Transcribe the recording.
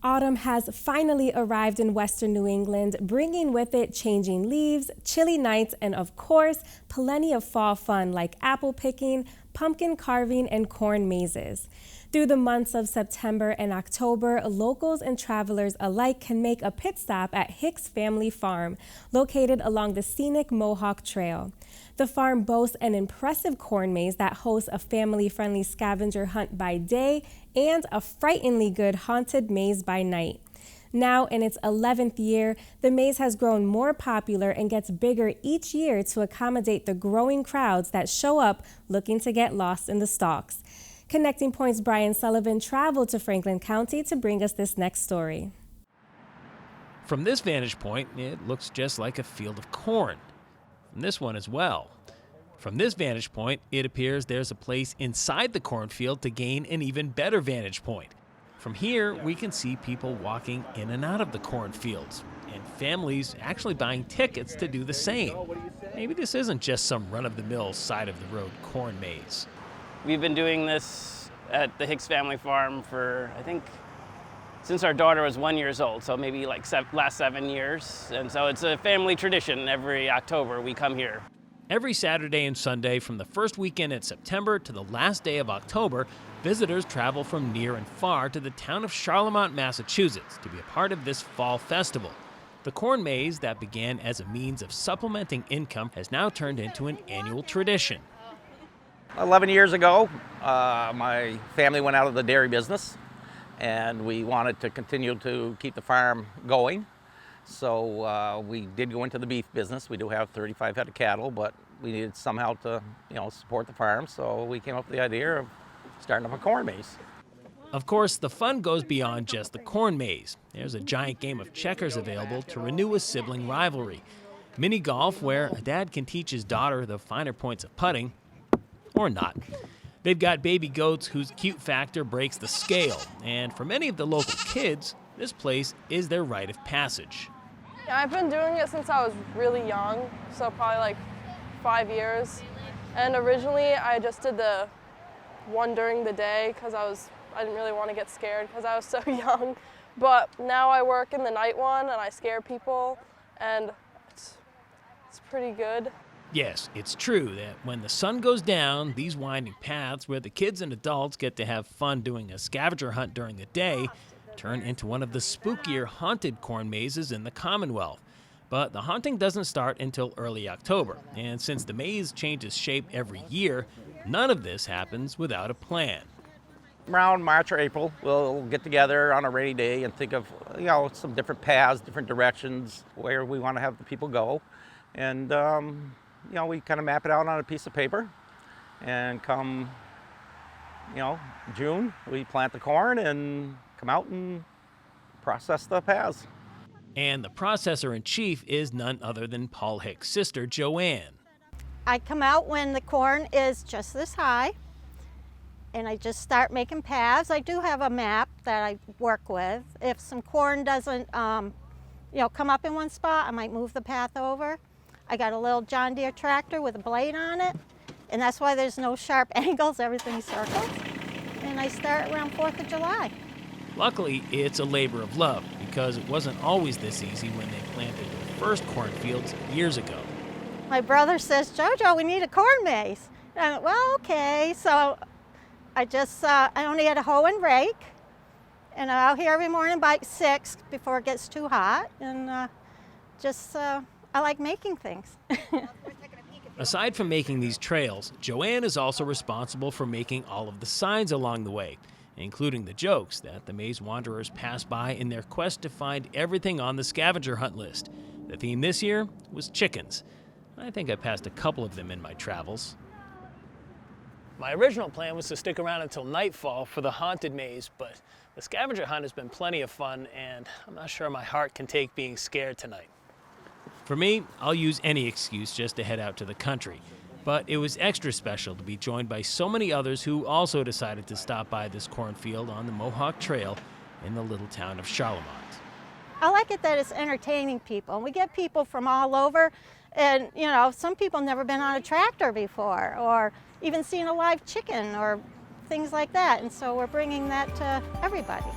Autumn has finally arrived in Western New England, bringing with it changing leaves, chilly nights, and of course, plenty of fall fun like apple picking, pumpkin carving, and corn mazes. Through the months of September and October, locals and travelers alike can make a pit stop at Hicks Family Farm, located along the scenic Mohawk Trail. The farm boasts an impressive corn maze that hosts a family-friendly scavenger hunt by day and a frighteningly good haunted maze by night. Now in its 11th year, the maze has grown more popular and gets bigger each year to accommodate the growing crowds that show up looking to get lost in the stalks. Connecting Point's Brian Sullivan traveled to Franklin County to bring us this next story. From this vantage point, it looks just like a field of corn. From this one as well. From this vantage point, it appears there's a place inside the cornfield to gain an even better vantage point. From here, we can see people walking in and out of the cornfields, and families actually buying tickets to do the same. Maybe this isn't just some run-of-the-mill side-of-the-road corn maze. We've been doing this at the Hicks Family Farm for, I think, since our daughter was 1 year old, so maybe like last 7 years. And so it's a family tradition. Every October we come here. Every Saturday and Sunday from the first weekend in September to the last day of October, visitors travel from near and far to the town of Charlemont, Massachusetts to be a part of this fall festival. The corn maze that began as a means of supplementing income has now turned into an annual tradition. 11 years ago, my family went out of the dairy business, and we wanted to continue to keep the farm going. So we did go into the beef business. We do have 35 head of cattle, but we needed somehow to, support the farm. So we came up with the idea of starting up a corn maze. Of course, the fun goes beyond just the corn maze. There's a giant game of checkers available to renew a sibling rivalry. Mini golf, where a dad can teach his daughter the finer points of putting, or not. They've got baby goats whose cute factor breaks the scale, and for many of the local kids, this place is their rite of passage. Yeah, I've been doing it since I was really young, so probably like 5 years. And originally I just did the one during the day because I didn't really want to get scared because I was so young. But now I work in the night one and I scare people, and it's pretty good. Yes, it's true that when the sun goes down, these winding paths where the kids and adults get to have fun doing a scavenger hunt during the day turn into one of the spookier haunted corn mazes in the Commonwealth. But the haunting doesn't start until early October, and since the maze changes shape every year, none of this happens without a plan. Around March or April, we'll get together on a rainy day and think of, some different paths, different directions, where we want to have the people go. And, we kind of map it out on a piece of paper, and come, June, we plant the corn and come out and process the paths. And the processor-in-chief is none other than Paul Hicks' sister, Joanne. I come out when the corn is just this high, and I just start making paths. I do have a map that I work with. If some corn doesn't, come up in one spot, I might move the path over. I got a little John Deere tractor with a blade on it, and that's why there's no sharp angles, everything's circles. And I start around 4th of July. Luckily, it's a labor of love, because it wasn't always this easy when they planted their first cornfields years ago. My brother says, "Jojo, we need a corn maze." And I went, well, okay. So I only had a hoe and rake, and I'm out here every morning by 6 before it gets too hot, and I like making things. Aside from making these trails, Joanne is also responsible for making all of the signs along the way, including the jokes that the maze wanderers pass by in their quest to find everything on the scavenger hunt list. The theme this year was chickens. I think I passed a couple of them in my travels. My original plan was to stick around until nightfall for the haunted maze, but the scavenger hunt has been plenty of fun, and I'm not sure my heart can take being scared tonight. For me, I'll use any excuse just to head out to the country. But it was extra special to be joined by so many others who also decided to stop by this cornfield on the Mohawk Trail in the little town of Charlemont. I like it that it's entertaining people. And we get people from all over, and some people never been on a tractor before, or even seen a live chicken, or things like that. And so we're bringing that to everybody.